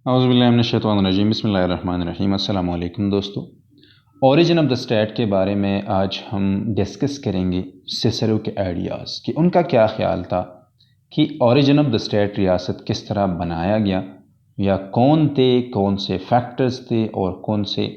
औज़ुबिल्लाहि बिस्मिल्लाहिर्रहमानिर्रहीम। अस्सलामु अलैकुम दोस्तों, ओरिजिन ऑफ द स्टेट के बारे में आज हम डिस्कस करेंगे सिसरो के आइडियाज़ कि उनका क्या ख्याल था कि ओरिजिन ऑफ द स्टेट रियासत किस तरह बनाया गया, या कौन थे, कौन से फैक्टर्स थे और कौन से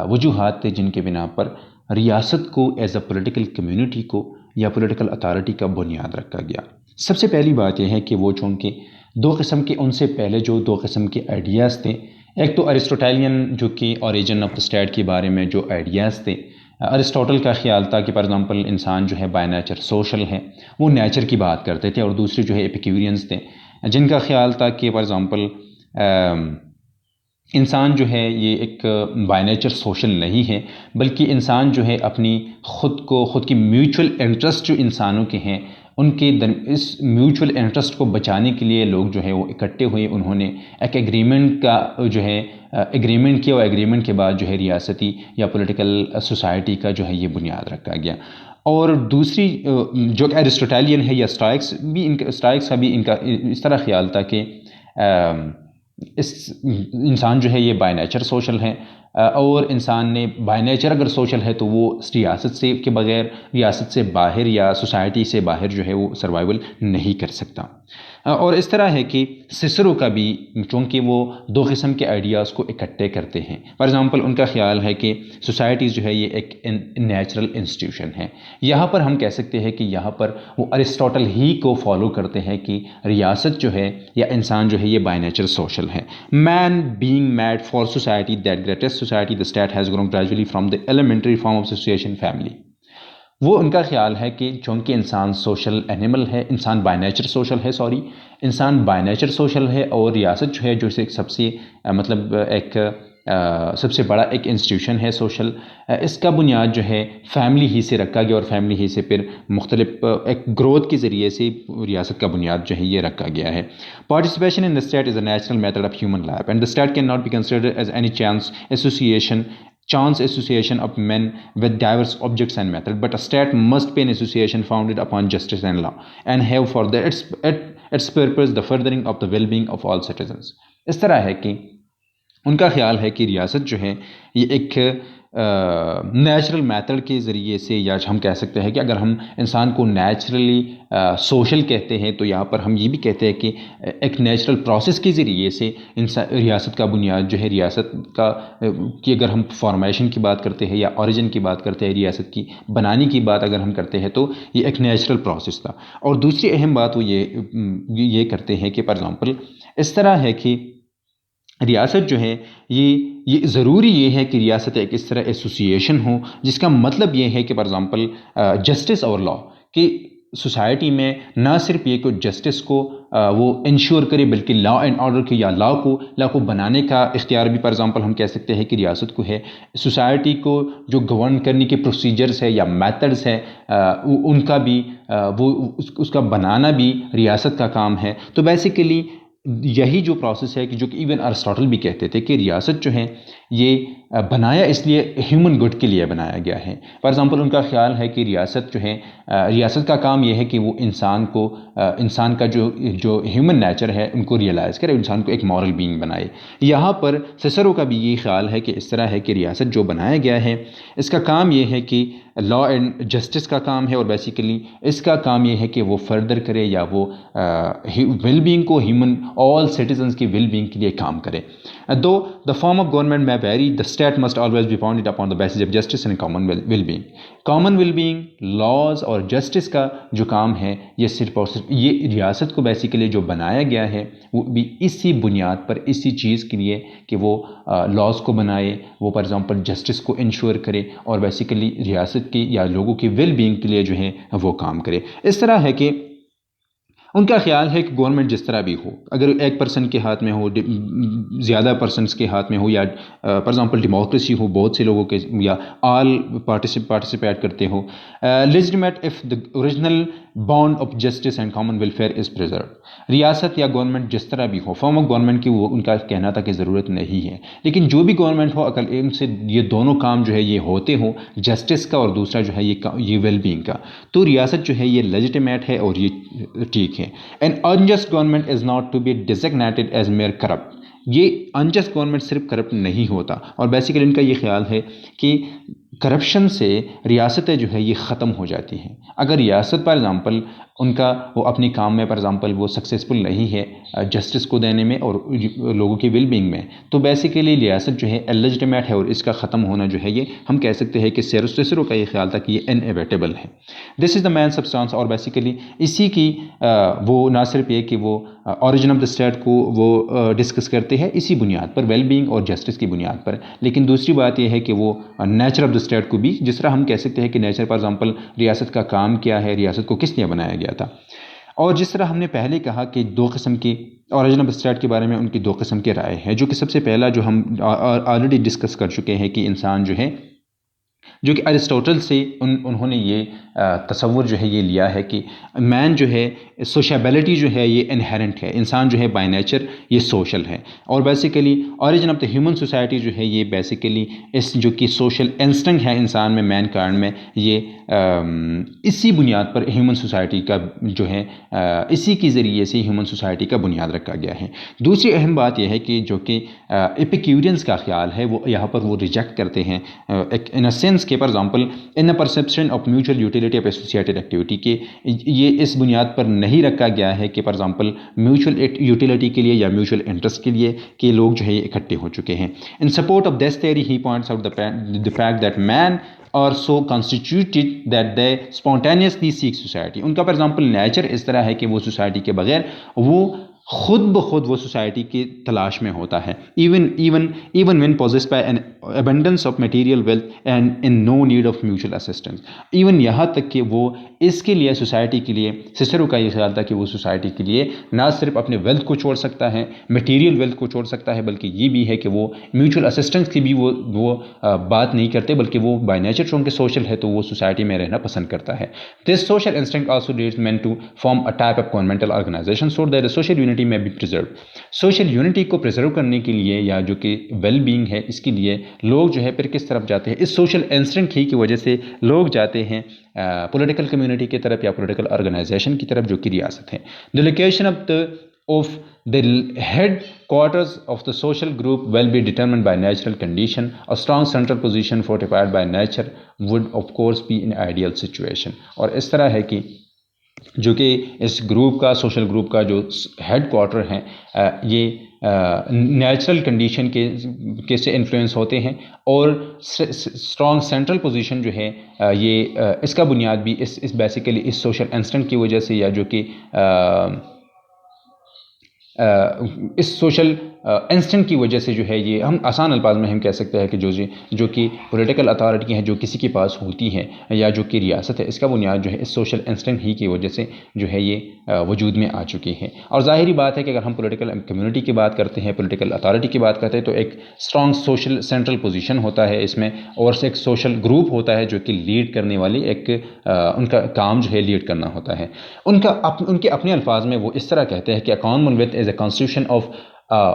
वजूहात थे जिनके बिना पर रियासत को एज अ पॉलिटिकल कम्युनिटी को या पॉलिटिकल अथॉरिटी का बुनियाद रखा गया। सबसे पहली बात यह है कि वो चूँकि दो किस्म के, उनसे पहले जो दो किस्म के आइडियाज़ थे, एक तो अरिस्टोटेलियन जो कि ओरिजिन ऑफ द स्टेट के बारे में जो आइडियाज़ थे, अरिस्टोटल का ख्याल था कि फॉर एग्जांपल इंसान जो है बाय नेचर सोशल है, वो नेचर की बात करते थे। और दूसरे जो है एपिक्यूरियंस थे जिनका ख्याल था कि फॉर एग्जांपल इंसान जो है ये एक बाय नेचर सोशल नहीं है, बल्कि इंसान जो है अपनी खुद की म्यूचुअल इंटरेस्ट जो इंसानों के हैं उनके इस म्यूचुअल इंटरेस्ट को बचाने के लिए लोग जो है वो इकट्ठे हुए, उन्होंने एक एग्रीमेंट का जो है एग्रीमेंट किया और एग्रीमेंट के बाद जो है रियासती या पॉलिटिकल सोसाइटी का जो है ये बुनियाद रखा गया। और दूसरी जो एरिस्टोटेलियन है या स्टोइक्स का भी इनका इस तरह ख्याल था कि इस इंसान जो है ये बाय नेचर सोशल है, और इंसान ने बाय नेचर अगर सोशल है तो वो रियासत से के बगैर, रियासत से बाहर या सोसाइटी से बाहर जो है वो सर्वाइवल नहीं कर सकता। और इस तरह है कि सिसरो का भी, चूँकि वो दो किस्म के आइडियाज़ को इकट्ठे करते हैं। फॉर एग्ज़ाम्पल उनका ख्याल है कि सोसाइटीज़ जो है ये एक नेचुरल इंस्टीट्यूशन है। यहाँ पर हम कह सकते हैं कि यहाँ पर वो अरिस्टोटल ही को फॉलो करते हैं कि रियासत जो है या इंसान जो है ये बाय नेचर सोशल है। Man being made for society, that greatest society the state has grown gradually from the elementary form of association family. वो उनका ख्याल है कि चूँकि इंसान सोशल एनिमल है, इंसान बाय नेचर सोशल है, इंसान बाय नेचर सोशल है, और रियासत जो है जो सबसे मतलब एक सबसे बड़ा एक इंस्टीट्यूशन है सोशल, इसका बुनियाद जो है फैमिली ही से रखा गया, और फैमिली ही से फिर मुख्तलिफ एक ग्रोथ के ज़रिए से रियासत का बुनियाद जो है ये रखा गया है। Participation in the state is a natural method of human life and the state can not be considered as any chance association of men with diverse objects and methods, but a state must be an association founded upon justice and law and have for its purpose the furthering of the well-being of all citizens। इस तरह है कि उनका ख्याल है कि रियासत जो है ये एक नेचुरल मेथड के ज़रिए से, या हम कह सकते हैं कि अगर हम इंसान को नेचुरली सोशल कहते हैं तो यहाँ पर हम ये भी कहते हैं कि एक नेचुरल प्रोसेस के ज़रिए से रियासत का बुनियाद जो है, रियासत का कि अगर हम फॉर्मेशन की बात करते हैं या ओरिजिन की बात करते हैं, रियासत की बनाने की बात अगर हम करते हैं तो ये एक नेचुरल प्रोसेस था। और दूसरी अहम बात वो ये करते हैं कि फॉर एग्ज़ाम्पल इस तरह है कि रियासत जो है ये ज़रूरी ये है कि रियासत एक इस तरह एसोसिएशन हो जिसका मतलब ये है कि फॉर एग्ज़ाम्पल जस्टिस और लॉ कि सोसाइटी में ना सिर्फ ये कि जस्टिस को वो इंश्योर करे, बल्कि लॉ एंड ऑर्डर के या लॉ को बनाने का इख्तियार भी फॉर एग्ज़ाम्पल हम कह सकते हैं कि रियासत को है। सोसाइटी को जो गवर्न करने के प्रोसीजर्स है या मेथड्स है उनका भी उसका बनाना भी रियासत का काम है। तो बेसिकली यही जो प्रोसेस है कि जो कि इवन अरिस्टोटल भी कहते थे कि रियासत जो है ये बनाया इसलिए ह्यूमन गुड के लिए बनाया गया है। फॉर एग्ज़ाम्पल उनका ख्याल है कि रियासत जो है, रियासत का काम यह है कि वो इंसान का जो ह्यूमन नेचर है उनको रियलाइज़ करे, इंसान को एक मॉरल बीइंग बनाए। यहाँ पर सिसरो का भी ये ख्याल है कि इस तरह है कि रियासत जो बनाया गया है इसका काम ये है कि लॉ एंड जस्टिस का काम है, और बेसिकली इसका काम ये है कि वो फर्दर करे या वो वेल बीइंग को, ह्यूमन ऑल सिटीजन्स की वेल बीइंग के लिए काम करे। दो the form of government may vary, the state must always be founded upon the basis of justice and common well-being। Common wellbeing, laws और जस्टिस का जो काम है ये सिर्फ और सिर्फ ये रियासत को बेसिकली जो बनाया गया है वो भी इसी बुनियाद पर, इसी चीज़ के लिए कि वो लॉज को बनाए, वो फॉर एग्ज़ाम्पल जस्टिस को इंश्योर करे और बेसिकली रियासत की या लोगों की वेलबींग के लिए जो है वो काम करे। इस तरह है कि उनका ख्याल है कि गवर्नमेंट जिस तरह भी हो, अगर एक पर्सन के हाथ में हो, ज़्यादा पर्सनस के हाथ में हो, या फॉर एग्ज़ाम्पल डेमोक्रेसी हो, बहुत से लोगों के या ऑल पार्टिसिपेट करते हो, legitimate if the original bond of justice and common welfare is preserve. रियासत या गवर्नमेंट जिस तरह भी हो, फॉर्म ऑफ गवर्नमेंट की वो उनका कहना था कि ज़रूरत नहीं है, लेकिन जो भी गवर्नमेंट हो अगर इनसे ये दोनों काम जो है ये होते हो, जस्टिस का और दूसरा जो है ये वेलबींग का, तो रियासत जो है ये लेजिटिमेट है और ये ठीक है। An unjust government is not to be designated as mere corrupt ये अनजस्ट गवर्नमेंट सिर्फ करप्ट नहीं होता, और बेसिकली इनका ये ख्याल है कि करप्शन से रियासतें जो है ये ख़त्म हो जाती हैं। अगर रियासत फॉर एग्ज़ाम्पल उनका वो अपने काम में फॉर एग्ज़ाम्पल वो सक्सेसफुल नहीं है जस्टिस को देने में और लोगों की वेलबींग में, तो बेसिकली रियासत जो है इलेजिटिमेट है, और इसका ख़त्म होना जो है ये हम कह सकते हैं कि सेरों का ये ख्याल था कि ये इनएविटेबल है। This is the main substance, और बेसिकली इसी की वो ना सिर्फ ये कि वो ओरिजिन ऑफ द स्टेट को वो डिस्कस करते हैं इसी बुनियाद पर, वेलबींग और जस्टिस की बुनियाद पर, लेकिन दूसरी बात यह है कि वो नेचर ऑफ द स्टेट को भी, जिस तरह हम कह सकते हैं कि नेचर फॉर एग्जांपल रियासत का काम क्या है, रियासत को किस लिए बनाया गया था, और जिस तरह हमने पहले कहा कि दो किस्म की ओरिजिन ऑफ द स्टेट के बारे में उनकी दो किस्म की राय है, जो कि सबसे पहला जो हम ऑलरेडी डिस्कस कर चुके हैं कि इंसान जो है, जो कि अरिस्टोटल से उन्होंने ये तसव्वुर जो है ये लिया है कि मैन जो है सोशबिलिटी जो है ये इनहेरेंट है, इंसान जो है बाय नेचर ये सोशल है, और basically origin of the human society जो है ये बेसिकली इस जो कि सोशल इंस्टिंक्ट है इंसान में, मैन काइंड में, ये इसी बुनियाद पर ह्यूमन सोसाइटी का जो है इसी के ज़रिए से ह्यूमन सोसाइटी का बुनियाद रखा गया है। दूसरी अहम बात यह है कि जो कि एपिक्यूरियंस का ख्याल है वो यहाँ पर वो रिजेक्ट करते हैं इन अ सेंस के for example in a perception of mutual utility of associated activity के ये इस बुनियाद पर नहीं रखा गया है कि फॉर एग्जांपल म्यूचुअल यूटिलिटी के लिए या म्यूचुअल इंटरेस्ट के लिए कि लोग जो है इकट्ठे हो चुके हैं। In support of this theory he points out the fact that man are so constituted that they spontaneously seek society. उनका फॉर एग्जांपल नेचर इस तरह है कि वो सोसाइटी के बगैर वो खुद ब खुद वो सोसाइटी की तलाश में होता है, even when possessed by an abundance of material wealth and in no need of mutual assistance. Even यहाँ तक कि वो इसके लिए सोसाइटी के लिए, सिसरो का ये ख्याल था कि वो सोसाइटी के लिए ना सिर्फ अपने वेल्थ को छोड़ सकता है, मटेरियल वेल्थ को छोड़ सकता है, बल्कि ये भी है कि वो म्यूचुअल असिस्टेंस की भी वो बात नहीं करते, बल्कि वो बाय नेचर चूँकि सोशल है तो वो सोसाइटी में रहना पसंद करता है। This social instinct also leads man to form a type of governmental organisation so that the social unity may be preserve. Social unity को प्रिजर्व करने के लिए या जो कि वेल बीइंग है इसके लिए लोग जो है फिर किस तरफ जाते हैं, इस सोशल इंस्टिंक्ट ही की वजह से लोग जाते हैं पॉलिटिकल कम्युनिटी की तरफ या पॉलिटिकल ऑर्गेनाइजेशन की तरफ जो कि रियासत है। The location of the headquarters of the social group will be determined by natural condition. A strong central position fortified by nature would of course be an ideal situation। और इस तरह है कि जो कि इस ग्रुप का, सोशल ग्रुप का जो हेड क्वार्टर है ये नेचुरल कंडीशन के से इन्फ्लुएंस होते हैं, और स्ट्रॉन्ग सेंट्रल पोजीशन जो है ये इसका बुनियाद भी इस बेसिकली इस सोशल इंस्टिंक्ट की वजह से, या जो कि इस सोशल इंस्टिंक्ट की वजह से जो है ये हम आसान अल्फाज में हम कह सकते हैं कि जो कि पॉलिटिकल अथॉरिटी है जो किसी के पास होती है या जो कि रियासत है, इसका बुनियाद जो है इस सोशल इंस्टिंक्ट ही की वजह से जो है ये वजूद में आ चुकी है। और ज़ाहिरी बात है कि अगर हम पॉलिटिकल कम्युनिटी की बात करते हैं, पॉलिटिकल अथॉरिटी की बात करते हैं, तो एक स्ट्रॉन्ग सोशल सेंट्रल पोजीशन होता है इसमें, और एक सोशल ग्रुप होता है जो कि लीड करने वाली एक उनका काम जो है लीड करना होता है। उनके अपने अल्फाज में वो इस तरह कहते हैं कि a commonwealth is a constitution of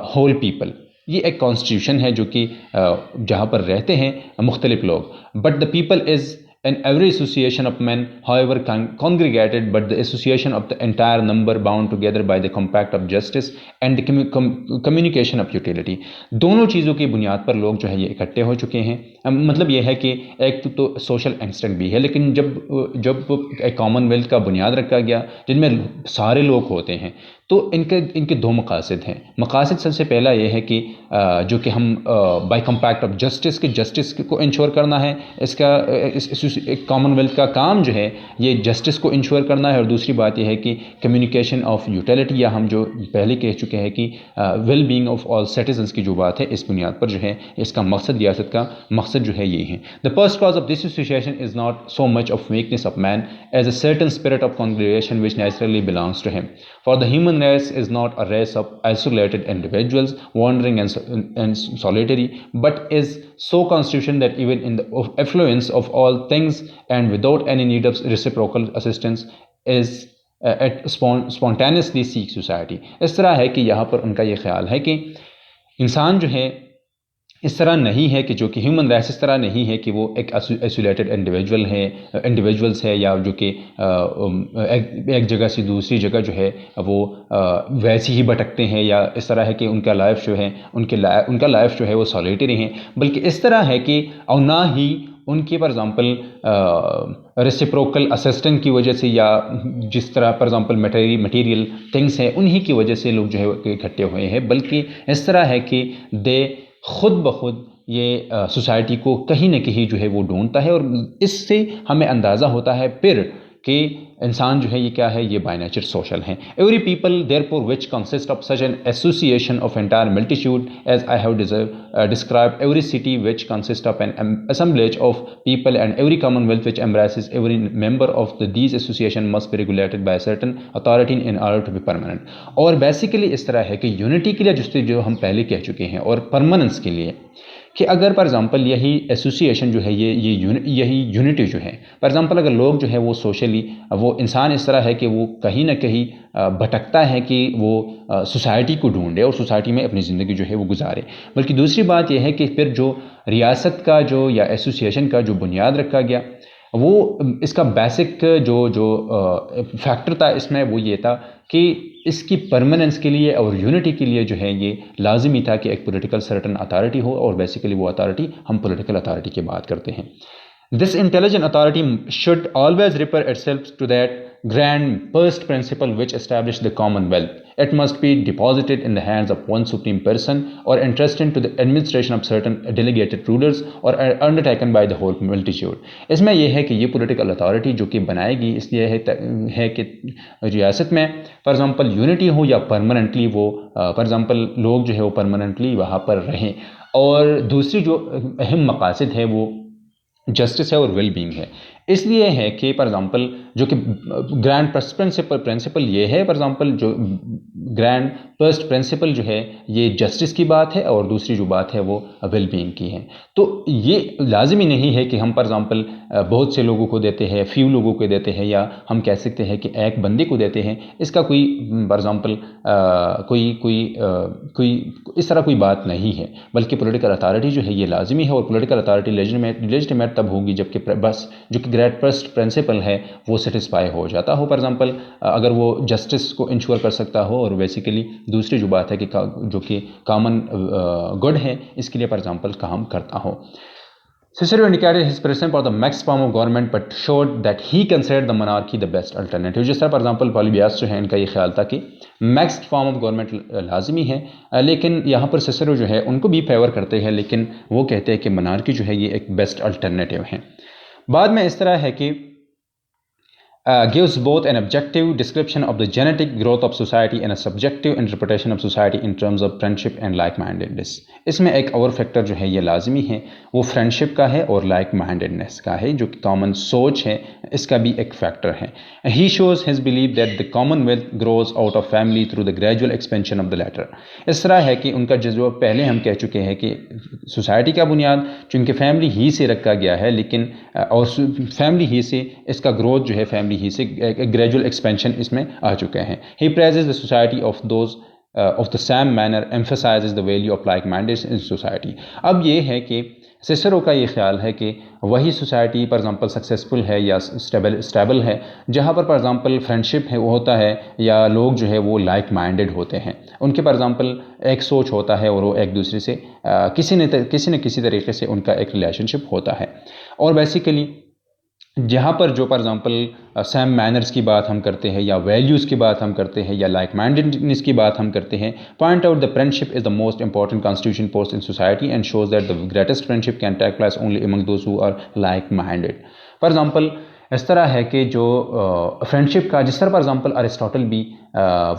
whole people. ये एक कॉन्स्टिट्यूशन है जो कि जहाँ पर रहते हैं मुख्तलिफ लोग, but the people is an every association of men however congregated, but the association of the entire number bound together by the compact of justice and the communication of utility। दोनों चीज़ों की बुनियाद पर लोग जो है ये इकट्ठे हो चुके हैं। मतलब ये है कि एक तो सोशल इंस्टिंक्ट भी है, लेकिन जब एक कॉमनवेल्थ का बुनियाद रखा गया जिनमें सारे लोग होते हैं, तो इनके दो मकासद हैं। मकासद सबसे पहला ये है कि जो कि हम बाय कम्पैक्ट ऑफ जस्टिस को इंश्योर करना है। इसका एक कॉमनवेल्थ का काम जो है ये जस्टिस को इंश्योर करना है, और दूसरी बात यह है कि कम्युनिकेशन ऑफ यूटिलिटी, या हम जो पहले कह चुके हैं कि well being of all citizens की जो बात है, इस बुनियाद पर जो है इसका मकसद, रियासत का मकसद जो है ये है। The first cause of this association is not so much of weakness of man as a certain spirit of congregation which naturally belongs to him. For the human race is not a race of isolated individuals wandering and solitary, but is so constitution that even in the affluence of all things and without any need of reciprocal assistance is spontaneously seek society। इस तरह है कि यहाँ पर उनका ये ख्याल है कि इंसान जो है इस तरह नहीं है कि जो कि ह्यूमन राइट्स इस तरह नहीं है कि वो एक आइसोलेटेड इंडिविजुअल्स है या जो कि एक जगह से दूसरी जगह जो है वो वैसे ही भटकते हैं, या इस तरह है कि उनका लाइफ जो है उनका लाइफ जो है वो सॉलिटरी है, बल्कि इस तरह है कि और ना ही उनकी फॉर एग्ज़ाम्पल रेसिप्रोकल असिस्टेंट की वजह से या जिस तरह फॉर एग्ज़ाम्पल मटेरियल थिंग्स हैं उन्हीं की वजह से लोग जो है इकट्ठे हुए हैं, बल्कि इस तरह है कि दे खुद ब खुद ये सोसाइटी को कहीं ना कहीं जो है वो ढूंढता है, और इससे हमें अंदाज़ा होता है फिर कि इंसान जो है ये क्या है, ये बाय नेचर सोशल हैं। Every people therefore which consist of such an association of entire multitude as I have described every city which consist of an assemblage of people and every commonwealth which embraces every member of these association must be regulated by a certain authority in order to be permanent। और basically इस तरह है कि unity के लिए जो हम पहले कह चुके हैं और परमानेंस के लिए कि अगर फॉर एग्ज़ाम्पल यही एसोसिएशन जो है यही यूनिटी जो है, फॉर एग्ज़ाम्पल अगर लोग जो है वो सोशली वो इंसान इस तरह है कि वो कहीं ना कहीं भटकता है कि वो सोसाइटी को ढूंढे और सोसाइटी में अपनी ज़िंदगी जो है वो गुजारे, बल्कि दूसरी बात यह है कि फिर जो रियासत का जो या एसोसिएशन का जो बुनियाद रखा गया वो इसका बेसिक जो फैक्टर था इसमें वो ये था कि इसकी परमानेंस के लिए और यूनिटी के लिए जो है ये लाजमी था कि एक पॉलिटिकल सर्टन अथॉरिटी हो, और बेसिकली वो अथॉरिटी हम पॉलिटिकल अथॉरिटी की बात करते हैं। This intelligent authority should always refer itself to that grand first principle which established the commonwealth. It must be deposited in the hands of one supreme person or entrusted to the administration of certain delegated rulers or undertaken by the whole multitude। इसमें यह है कि ये political authority जो कि बनाएगी इसलिए है कि रियासत में फॉर एग्ज़ाम्पल यूनिटी हो या परमानेंटली वो फॉर एग्ज़ाम्पल लोग जो है वो परमानेंटली वहाँ पर रहें, और दूसरी जो अहम मकासद है वो जस्टिस है और वेल बीइंग है। इसलिए है कि फॉर एग्ज़ाम्पल जो कि ग्रैंड फर्स्ट प्रिंसिपल ये है, फॉर एग्ज़ाम्पल जो ग्रैंड फर्स्ट प्रिंसिपल जो है ये जस्टिस की बात है और दूसरी जो बात है वो वेल बीइंग की है। तो ये लाजमी नहीं है कि हम फॉर एग्ज़ाम्पल बहुत से लोगों को देते हैं, फ्यू लोगों को देते हैं, या हम कह सकते हैं कि एक बंदे को देते हैं, इसका कोई फॉर एग्ज़ाम्पल कोई इस तरह कोई बात नहीं है, बल्कि पॉलिटिकल अथॉरिटी जो है ये लाजमी है, और पॉलिटिकल अथॉरिटी लेजिटिमेट तब होगी जबकि बस जो कि ग्रेट फर्स्ट प्रिंसिपल है वो सेटिस्फाई हो जाता हो। फॉर एग्ज़ाम्पल अगर वो जस्टिस को इंश्योर कर सकता हो, और बेसिकली दूसरी जो बात है कि जो कि कॉमन गुड है इसके लिए फॉर एग्ज़ाम्पल काम करता हो। Cicero indicated his preference for the mixed form of government but showed that he considered the monarchy the best alternative। जिस तरह फॉर एग्ज़ाम्पल पॉलीबियास जो है इनका ये ख्याल था कि मिक्स्ड फॉर्म ऑफ गवर्नमेंट लाजमी है, लेकिन यहाँ पर सिसेरो जो है उनको भी फेवर करते हैं, लेकिन वो कहते हैं कि मोनार्की जो है ये एक बेस्ट अल्टरनेटिव है। बाद में इस तरह है कि gives both an objective description of the genetic growth of society and a subjective interpretation of society in terms of friendship and like-mindedness। इसमें एक और फैक्टर जो है ये लाजमी है, वो फ्रेंडशिप का है और लाइक माइंडेडनेस का है, जो कि कॉमन सोच है इसका भी एक फैक्टर है। He shows his believe that the commonwealth grows out of family through the gradual expansion of the latter. इस तरह है कि उनका जो पहले हम कह चुके हैं कि सोसाइटी का बुनियाद चूँकि फैमिली ही से रखा गया है, लेकिन और फैमिली ही से इसका ग्रोथ जो है फैमिली ही से ग्रेजुअल एक्सपेंशन इसमें आ चुके हैं। He praises the society of those of the same manner emphasizes the value of like-mindedness in society। अब ये है कि सिसेरो का ये ख्याल है कि वही सोसाइटी फॉर एग्ज़ाम्पल सक्सेसफुल है या स्टेबल है जहाँ पर फॉर एग्ज़ाम्पल फ्रेंडशिप है वो होता है, या लोग जो है वो लाइक माइंडेड होते हैं, उनके फॉर एग्ज़ाम्पल एक सोच होता है और वो एक दूसरे से किसी न किसी तरीके से उनका एक रिलेशनशिप होता है। और बेसिकली जहाँ पर जो फॉर एग्ज़ाम्पल सेम मैनर्स की बात हम करते हैं या वैल्यूज़ की बात हम करते हैं या लाइक माइंडेडनेस की बात हम करते हैं, point out the friendship is the most important constitution post in society and shows that the greatest friendship can take place only among those who are like minded. For example इस तरह है कि जो फ्रेंडशिप का जिस तरह for example Aristotle भी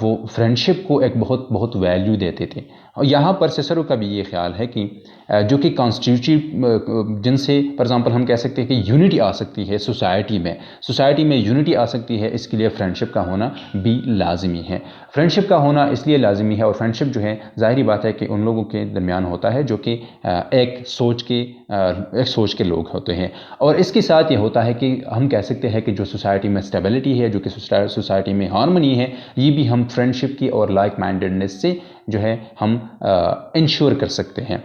वो फ्रेंडशिप को एक बहुत वैल्यू देते थे, और यहाँ पर सिसेरो का भी ये ख्याल है कि जो कि कॉन्स्टिट्यूटिव जिनसे फॉर एग्ज़ाम्पल हम कह सकते हैं कि यूनिटी आ सकती है सोसाइटी में यूनिटी आ सकती है, इसके लिए फ्रेंडशिप का होना भी लाजमी है। फ्रेंडशिप का होना इसलिए लाजमी है, और फ्रेंडशिप जो है ज़ाहिरी बात है कि उन लोगों के दरमियान होता है जो कि एक सोच के लोग होते हैं, और इसके साथ ये होता है कि हम कह सकते हैं कि जो सोसाइटी में स्टेबिलिटी है, जो कि सोसाइटी में हार्मनी है, ये भी हम फ्रेंडशिप की और लाइक माइंडेडनेस से जो है हम इंश्योर कर सकते हैं।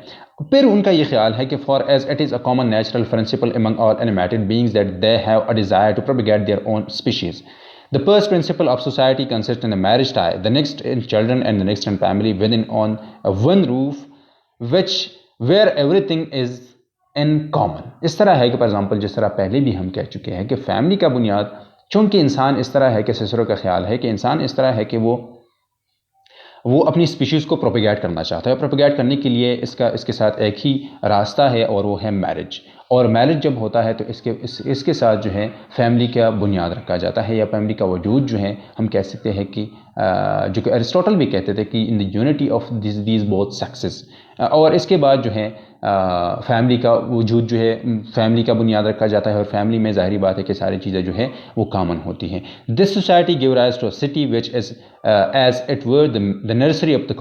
फिर उनका ये ख्याल है कि for as it is a common natural principle among all animated beings that they have a desire to propagate their own species. The first principle of society consists in the marriage tie, the next in children, and the next in family within on one roof, which where everything is in common। इस तरह है कि for example जिस तरह पहले भी हम कह चुके हैं कि फैमिली का बुनियाद, चूँकि इंसान इस तरह है कि सिसरो का ख्याल है कि इंसान इस तरह है कि वो अपनी स्पीशीज़ को प्रोपेगेट करना चाहता है। प्रोपेगेट करने के लिए इसके साथ एक ही रास्ता है और वो है मैरिज। और मैरिज जब होता है तो इसके साथ जो है फैमिली का बुनियाद रखा जाता है, या फैमिली का वजूद जो है हम कह सकते हैं कि जो कि अरिस्टोटल भी कहते थे कि in the unity of these both sexes. और इसके बाद जो है फैमिली का वजूद जो है, फैमिली का बुनियाद रखा जाता है, और फैमिली में ज़ाहिरी बात है कि सारी चीज़ें जो है वो कॉमन होती हैं। This society give rise to a city which is as it were the nursery of the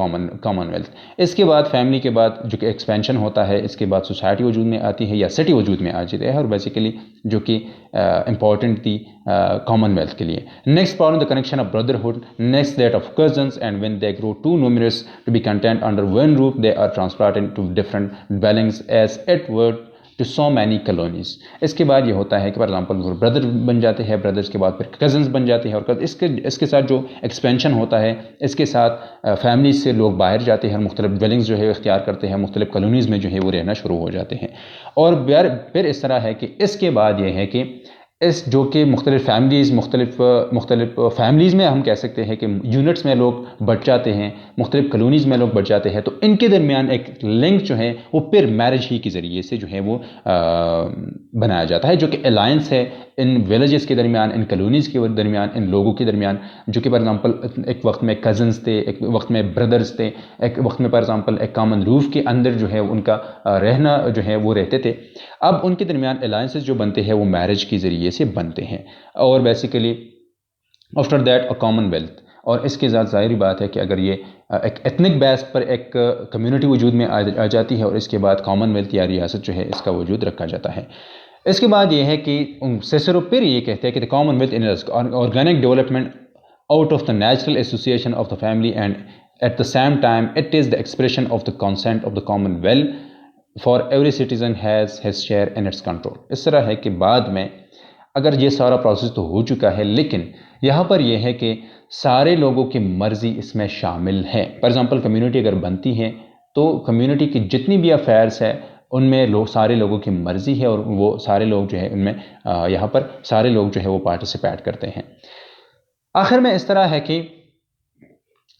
commonwealth. इसके बाद फैमिली के बाद जो कि एक्सपेंशन होता है, इसके बाद सोसाइटी वजूद में आती है या सिटी वजूद में आ जाती है, और बेसिकली जो कि इम्पॉर्टेंट थी कॉमनवेल्थ के लिए। Next problem the connection of brotherhood, next that of cousins, and when they grow too numerous to be content under one roof they are transplanted to different dwellings as it were to so many colonies। इसके बाद ये होता है कि for example brother बन जाते हैं, brothers के बाद फिर कजन्स बन जाते हैं, और इसके साथ जो एक्सपेंशन होता है, इसके साथ फैमिली से लोग बाहर जाते हैं, मुख्तलिफ ड्वेलिंग्स जो है इख्तियार करते हैं, मुख्तलिफ कॉलोनीज़ में जो है वो रहना शुरू हो जाते हैं। और फिर इस तरह है कि इसके बाद ये है कि इस जो कि मुख्तलिफ फैमिलीज़ में हम कह सकते हैं कि यूनिट्स में लोग बढ़ जाते हैं, मुख्तलिफ कॉलोनीज़ में लोग बढ़ जाते हैं, तो इनके दरमियान एक लिंक जो है वो फिर मैरिज ही के ज़रिए से जो है वो बनाया जाता है, जो कि अलायंस है इन विलेजेस के दरमियान, इन कॉलोनीज़ के दरमियान, इन लोगों के दरमियान, जो कि फॉर एग्जांपल एक वक्त में कज़न्स थे, एक वक्त में ब्रदर्स थे, एक वक्त में फॉर एग्जांपल एक कॉमन रूफ के अंदर जो है उनका रहना जो है वो रहते थे। अब उनके दरमियान अलायंसेस जो बनते हैं वो मैरिज के ज़रिए से बनते हैं, और basically after that a Commonwealth. और इसके साथ ज़ाहिर बात है कि अगर ये एक एथनिक बेस पर एक कम्युनिटी वजूद में आ जाती है, और इसके बाद कॉमनवेल्थ या रियासत जो है इसका वजूद रखा जाता है। इसके बाद ये है कि सिसरो फिर ये कहते हैं कि the commonwealth in organic development out of the natural association of the family, and at the same time it is the expression of the consent of the commonwealth for every citizen has his share in its control. इस तरह है कि बाद में अगर ये सारा process तो हो चुका है, लेकिन यहाँ पर यह है कि सारे लोगों की मर्ज़ी इसमें शामिल है। फॉर एग्ज़ाम्पल कम्युनिटी अगर बनती है तो कम्युनिटी की जितनी भी अफेयर्स है उनमें सारे लोगों की मर्ज़ी है, और वो सारे लोग जो है उनमें यहाँ पर सारे लोग जो है वो पार्टिसिपेट करते हैं। आखिर में इस तरह है कि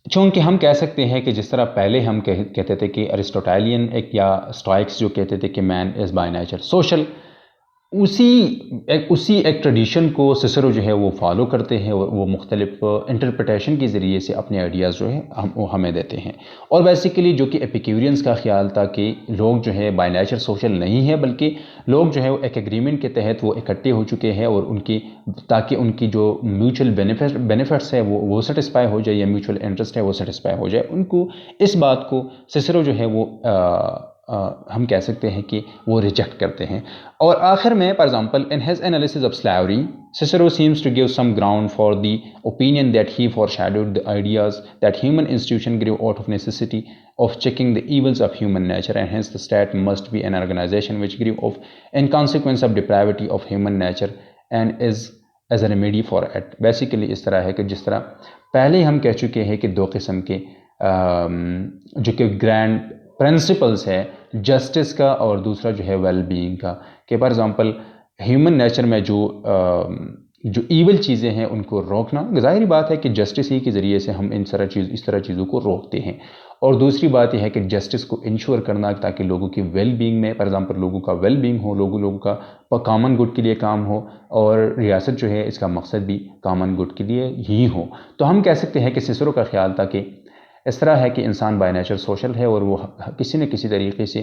चूँकि हम कह सकते हैं कि जिस तरह पहले हम कहते थे कि अरिस्टोटेलियन एक या स्टोइक्स जो कहते थे कि man is by nature social, उसी एक ट्रेडिशन को सिसरो जो है वो फॉलो करते हैं, वो मुख्तलिफ इंटरप्रिटेशन के ज़रिए से अपने आइडियाज़ जो है वो हमें देते हैं। और बेसिकली जो कि एपिक्यूरियंस का ख्याल था कि लोग जो है बाय नेचर सोशल नहीं है, बल्कि लोग जो है वो एक एग्रीमेंट के तहत वो इकट्ठे हो चुके हैं, और ताकि उनकी जो म्यूचुअल बेनिफिट्स है वो सेटिस्फाई हो जाए, या म्यूचुअल इंटरेस्ट है वो सेटिस्फाई हो जाए। उनको इस बात को सिसरो जो है वो हम कह सकते हैं कि वो रिजेक्ट करते हैं। और आखिर में for example in his analysis of slavery, Cicero seems to give some ground for the opinion that he foreshadowed the ideas that human institution grew out of necessity of checking the evils of human nature, and hence the state must be an organization which grew of in consequence of depravity of human nature and is as a remedy for it। Basically इस तरह है कि जिस तरह पहले हम कह चुके हैं कि दो किस्म के जो कि ग्रैंड प्रिंसिपल्स है, जस्टिस का और दूसरा जो है वेल बीइंग का, कि फॉर एग्जांपल ह्यूमन नेचर में जो ईवल चीज़ें हैं उनको रोकना, ज़ाहिर बात है कि जस्टिस ही के ज़रिए से हम इस तरह चीज़ों को रोकते हैं। और दूसरी बात यह है कि जस्टिस को इंश्योर करना ताकि लोगों की वेल बीइंग में, फॉर एग्जांपल लोगों का वेल बीइंग हो, लोगों का कॉमन गुड के लिए काम हो, और रियासत जो है इसका मकसद भी कॉमन गुड के लिए ही हो। तो हम कह सकते हैं कि सिसरो का ख्याल था कि इस तरह है कि इंसान बाय नेचर सोशल है, और वो किसी न किसी तरीके से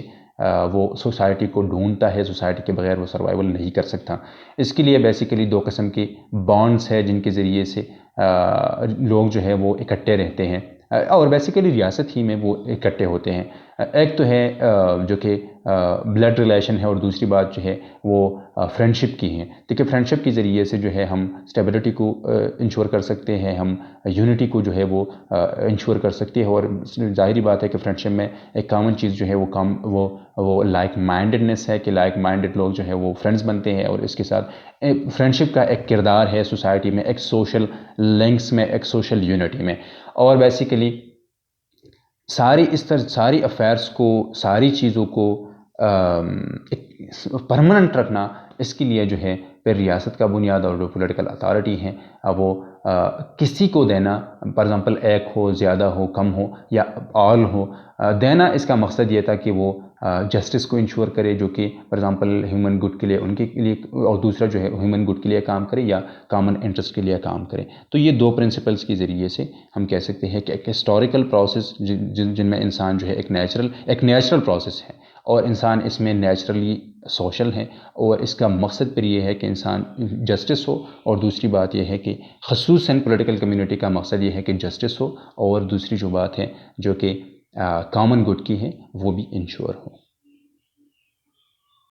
वो सोसाइटी को ढूंढता है, सोसाइटी के बगैर वो सर्वाइवल नहीं कर सकता। इसके लिए बेसिकली दो किस्म की बॉन्ड्स है जिनके ज़रिए से लोग जो है वो इकट्ठे रहते हैं, और बेसिकली रियासत ही में वो इकट्ठे होते हैं। एक तो है जो कि ब्लड रिलेशन है और दूसरी बात जो है वो फ्रेंडशिप की है। देखिए फ्रेंडशिप के ज़रिए से जो है हम स्टेबिलिटी को इंश्योर कर सकते हैं, हम यूनिटी को जो है वो इंश्योर कर सकते हैं। और ज़ाहिरी बात है कि फ्रेंडशिप में एक कॉमन चीज़ जो है वो लाइक माइंडेडनेस है कि लाइक माइंडेड लोग जो है वो फ्रेंड्स बनते हैं। और इसके साथ फ्रेंडशिप का एक किरदार है सोसाइटी में, एक सोशल लिंक्स में, एक सोशल यूनिटी में। और बेसिकली सारी अफेयर्स को, सारी चीज़ों को एक परमानेंट रखना, इसके लिए जो है फिर रियासत का बुनियाद और जो पॉलिटिकल अथॉरिटी हैं वो किसी को देना, फॉर एग्ज़ाम्पल एक हो, ज़्यादा हो, कम हो या ऑल हो, देना इसका मकसद ये था कि वो जस्टिस को इंश्योर करे, जो कि फॉर एग्ज़ाम्पल ह्यूमन गुड के लिए, उनके लिए, और दूसरा जो है ह्यूमन गुड के लिए काम करे या कॉमन इंटरेस्ट के लिए काम करे। तो ये दो प्रिंसिपल्स के ज़रिए से हम कह सकते हैं कि एक हिस्टोरिकल प्रोसेस जिनमें इंसान जो है एक नेचुरल प्रोसेस है और इंसान इसमें नेचुरली सोशल है। और इसका मकसद फिर ये है कि इंसान जस्टिस हो, और दूसरी बात यह है कि ख़ुसूसन पॉलिटिकल कम्युनिटी का मकसद ये है कि जस्टिस हो, और दूसरी जो बात है जो कि कॉमन गुड की है वो भी इंश्योर हो।